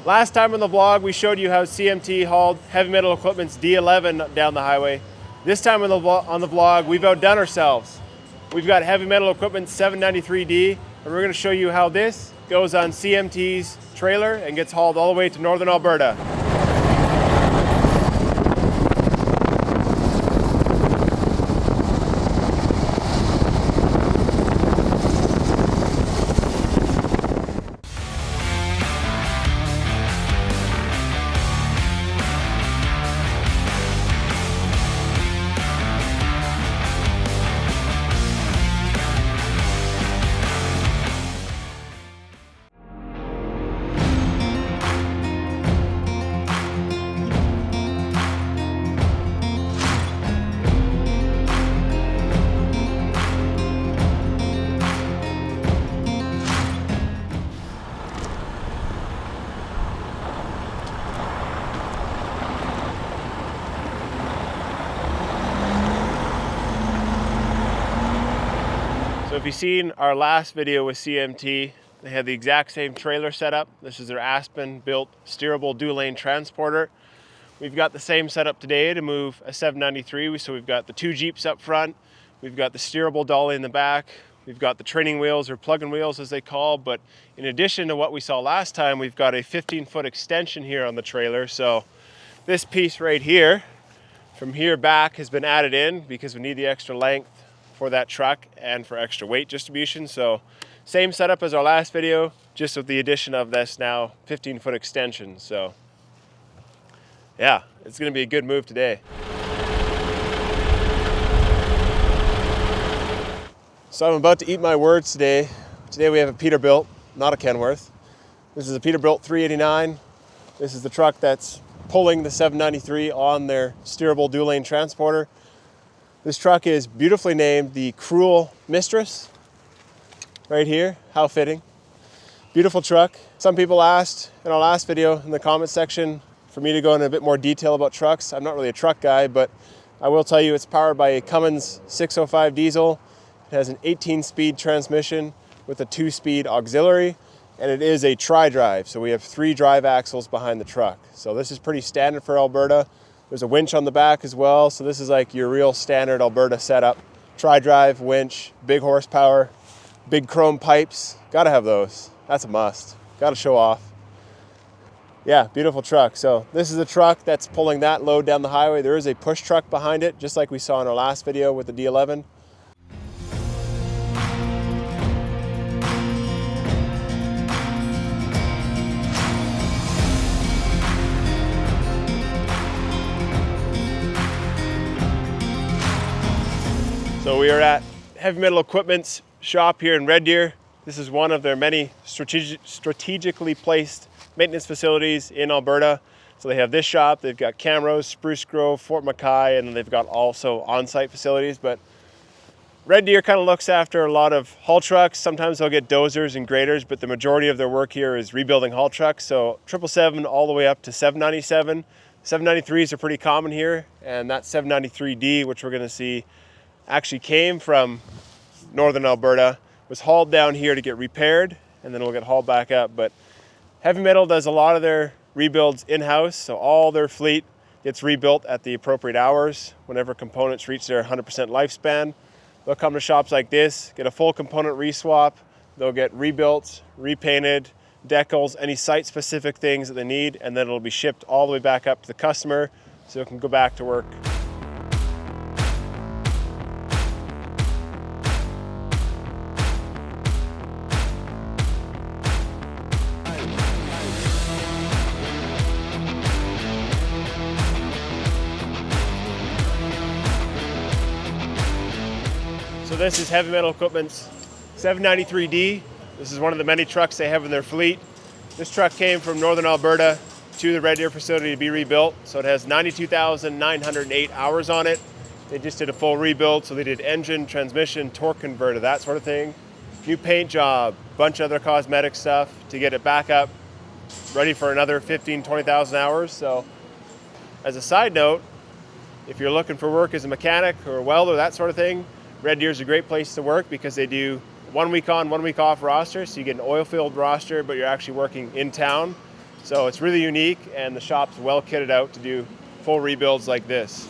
Last time on the vlog, we showed you how CMT hauled Heavy Metal Equipment's D11 down the highway. This time on the vlog, we've outdone ourselves. We've got Heavy Metal Equipment's 793D, and we're gonna show you how this goes on CMT's trailer and gets hauled all the way to northern Alberta. So if you've seen our last video with CMT, they had the exact same trailer setup. This is their Aspen built steerable dual lane transporter. We've got the same setup today to move a 793. So we've got the two Jeeps up front. We've got the steerable dolly in the back. We've got the training wheels, or plug-in wheels as they call. But in addition to what we saw last time, we've got a 15-foot extension here on the trailer. So this piece right here, from here back, has been added in because we need the extra length for that truck and for extra weight distribution. So same setup as our last video, just with the addition of this now 15-foot extension. So yeah, it's gonna be a good move today. So I'm about to eat my words today. Today we have a Peterbilt, not a Kenworth. This is a Peterbilt 389. This is the truck that's pulling the 793 on their steerable dual lane transporter. This truck is beautifully named the Cruel Mistress, right here. How fitting. Beautiful truck. Some people asked in our last video in the comment section for me to go into a bit more detail about trucks. I'm not really a truck guy, but I will tell you it's powered by a Cummins 605 diesel. It has an 18-speed transmission with a 2-speed auxiliary, and it is a tri-drive. So we have 3 drive axles behind the truck. So this is pretty standard for Alberta. There's a winch on the back as well, so this is like your real standard Alberta setup. Tri-drive, winch, big horsepower, big chrome pipes. Gotta have those. That's a must. Gotta show off. Yeah, beautiful truck. So this is a truck that's pulling that load down the highway. There is a push truck behind it, just like we saw in our last video with the D11. So we are at Heavy Metal Equipment's shop here in Red Deer. This is one of their many strategically placed maintenance facilities in Alberta. So they have this shop, they've got Camrose, Spruce Grove, Fort Mackay, and then they've got also on-site facilities. But Red Deer kind of looks after a lot of haul trucks. Sometimes they'll get dozers and graders, but the majority of their work here is rebuilding haul trucks. So 777 all the way up to 797. 793s are pretty common here, and that 793D, which we're gonna see, actually came from northern Alberta, was hauled down here to get repaired, and then it'll get hauled back up. But Heavy Metal does a lot of their rebuilds in-house, so all their fleet gets rebuilt at the appropriate hours whenever components reach their 100% lifespan. They'll come to shops like this, get a full component reswap, they'll get rebuilt, repainted, decals, any site-specific things that they need, and then it'll be shipped all the way back up to the customer so it can go back to work. So this is Heavy Metal Equipment's 793D. This is one of the many trucks they have in their fleet. This truck came from northern Alberta to the Red Deer facility to be rebuilt. So it has 92,908 hours on it. They just did a full rebuild. So they did engine, transmission, torque converter, that sort of thing. New paint job, bunch of other cosmetic stuff to get it back up, ready for another 15,000, 20,000 hours. So as a side note, if you're looking for work as a mechanic or a welder, that sort of thing, Red Deer is a great place to work because they do 1 week on, 1 week off roster. So you get an oil-filled roster, but you're actually working in town. So it's really unique, and the shop's well kitted out to do full rebuilds like this.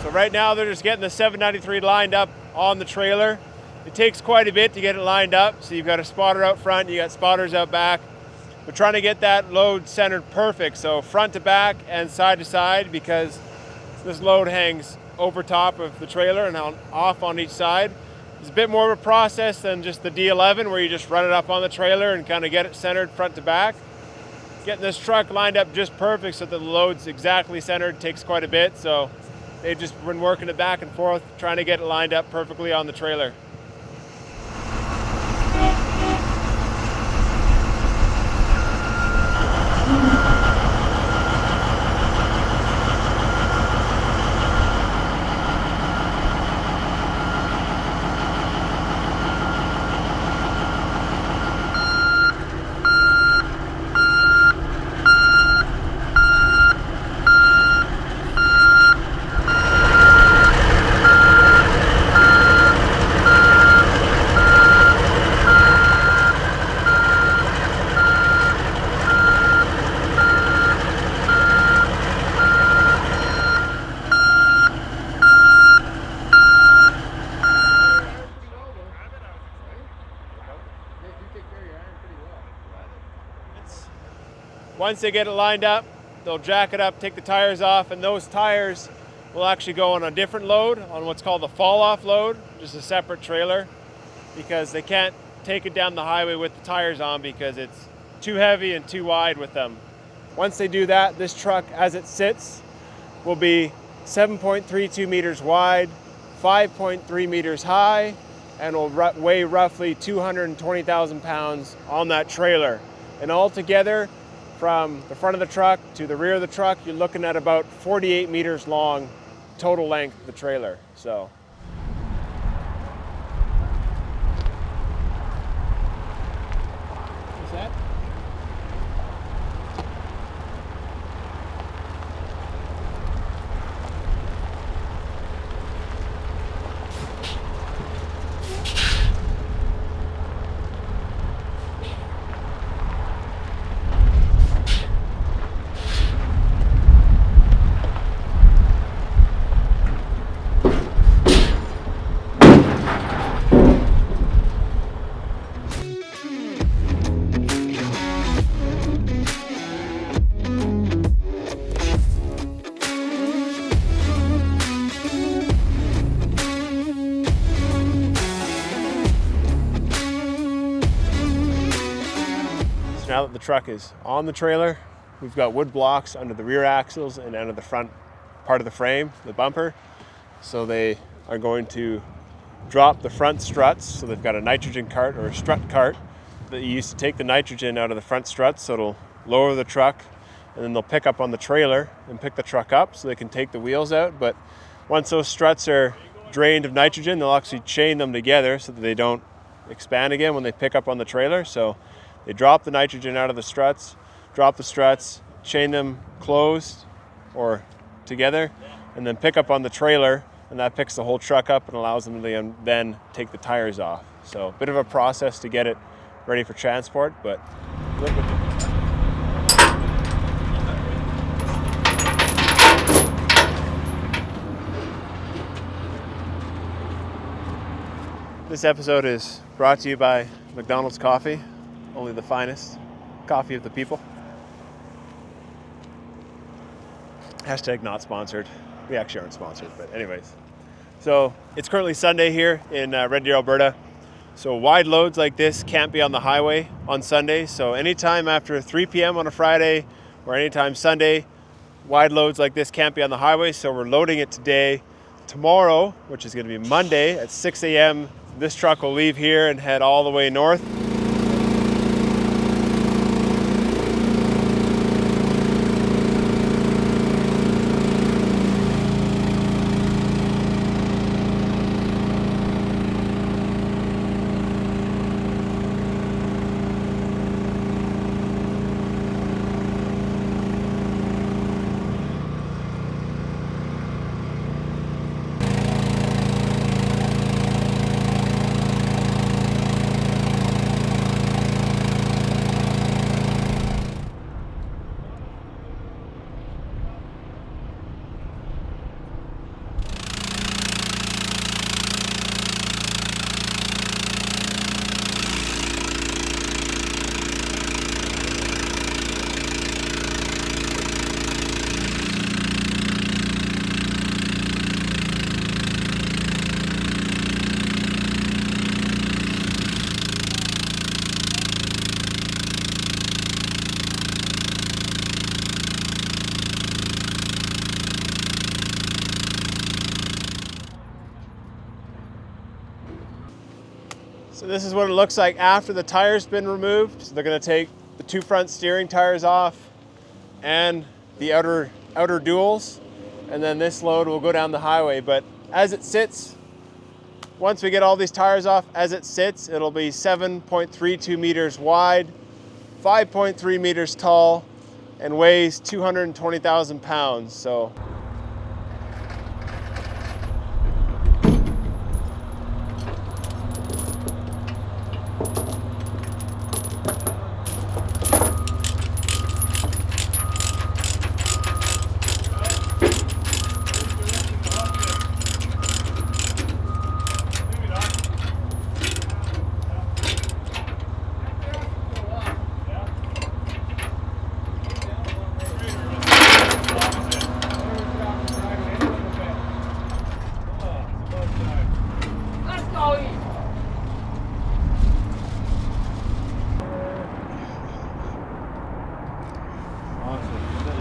So right now they're just getting the 793 lined up on the trailer. It takes quite a bit to get it lined up. So you've got a spotter out front, you got spotters out back. We're trying to get that load centered perfect. So front to back and side to side, because this load hangs over top of the trailer and off on each side. It's a bit more of a process than just the D11 where you just run it up on the trailer and kind of get it centered front to back. Getting this truck lined up just perfect so that the load's exactly centered takes quite a bit. So they've just been working it back and forth, trying to get it lined up perfectly on the trailer. Once they get it lined up, they'll jack it up, take the tires off, and those tires will actually go on a different load, on what's called the fall-off load, just a separate trailer, because they can't take it down the highway with the tires on because it's too heavy and too wide with them. Once they do that, this truck, as it sits, will be 7.32 meters wide, 5.3 meters high, and will weigh roughly 220,000 pounds on that trailer. And altogether, from the front of the truck to the rear of the truck, you're looking at about 48 meters long total length of the trailer. So. What's that? now that the truck is on the trailer, we've got wood blocks under the rear axles and under the front part of the frame, the bumper. So they are going to drop the front struts. So they've got a nitrogen cart or a strut cart that you use to take the nitrogen out of the front struts. So it'll lower the truck, and then they'll pick up on the trailer and pick the truck up so they can take the wheels out. But once those struts are drained of nitrogen, they'll actually chain them together so that they don't expand again when they pick up on the trailer. So they drop the nitrogen out of the struts, drop the struts, chain them closed or together, and then pick up on the trailer, and that picks the whole truck up and allows them to then take the tires off. So a bit of a process to get it ready for transport, but this episode is brought to you by McDonald's Coffee, only the finest coffee of the people. Hashtag not sponsored. We actually aren't sponsored, but anyways. So it's currently Sunday here in Red Deer, Alberta. So wide loads like this can't be on the highway on Sunday. So anytime after 3 p.m. on a Friday or anytime Sunday, wide loads like this can't be on the highway. So we're loading it today. Tomorrow, which is going to be Monday at 6 a.m., this truck will leave here and head all the way north. So this is what it looks like after the tire's been removed. So they're going to take the 2 front steering tires off and the outer duals, and then this load will go down the highway. But as it sits, once we get all these tires off, as it sits, it'll be 7.32 meters wide, 5.3 meters tall, and weighs 220,000 pounds. So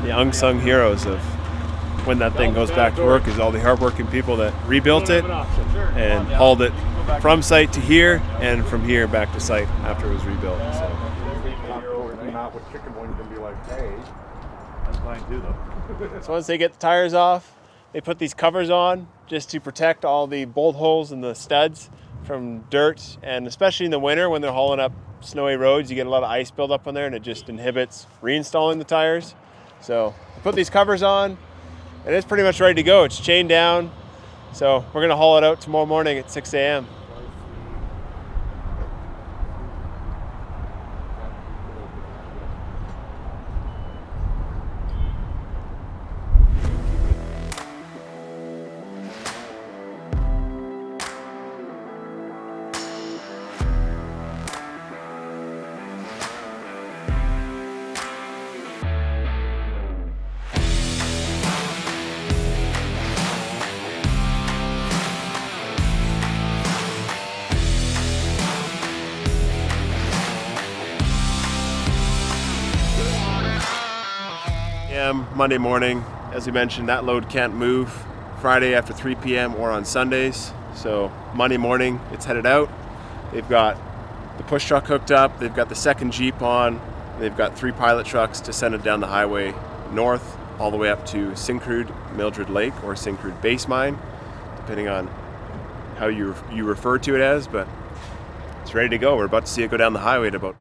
the unsung heroes of when that thing goes back to work is all the hardworking people that rebuilt it and hauled it from site to here and from here back to site after it was rebuilt. So. So once they get the tires off, they put these covers on just to protect all the bolt holes and the studs from dirt, and especially in the winter when they're hauling up snowy roads, you get a lot of ice buildup on there and it just inhibits reinstalling the tires. So I put these covers on and it's pretty much ready to go. It's chained down. So we're going to haul it out tomorrow morning at 6 a.m. p.m. Monday morning. As we mentioned, that load can't move Friday after 3 p.m. or on Sundays. So Monday morning, it's headed out. They've got the push truck hooked up. They've got the second Jeep on. They've got 3 pilot trucks to send it down the highway north all the way up to Syncrude Mildred Lake or Syncrude Base Mine, depending on how you refer to it as, but it's ready to go. We're about to see it go down the highway at about